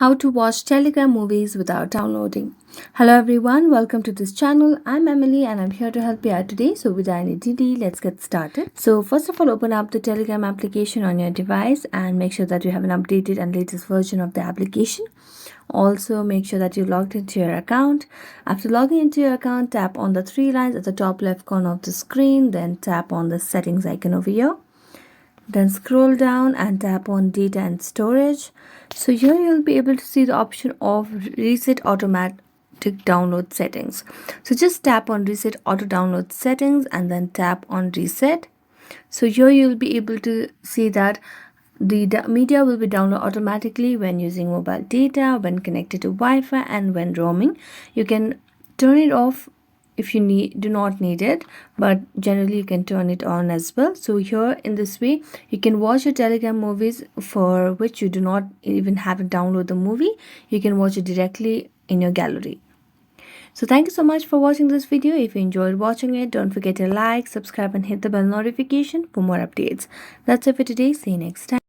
How to watch Telegram movies without downloading. Hello everyone, welcome to this channel. I'm Emily and I'm here to help you out today. So without any delay, let's get started. So first of all, open up the Telegram application on your device and make sure that you have an updated and latest version of the application. Also, make sure that you logged into your account. After logging into your account, tap on the three lines at the top left corner of the screen, then tap on the settings icon over here. Then scroll down and tap on data and storage. So here you'll be able to see the option of reset automatic download settings. So just tap on reset auto download settings and then tap on reset. So here you'll be able to see that the media will be downloaded automatically when using mobile data, when connected to Wi-Fi, and when roaming. You can turn it off if you do not need it, but generally you can turn it on as well. So here in this way you can watch your Telegram movies for which you do not even have to download the movie. You can watch it directly in your gallery. So thank you so much for watching this video. If you enjoyed watching it, don't forget to like, subscribe and hit the bell notification for more updates. That's it for today. See you next time.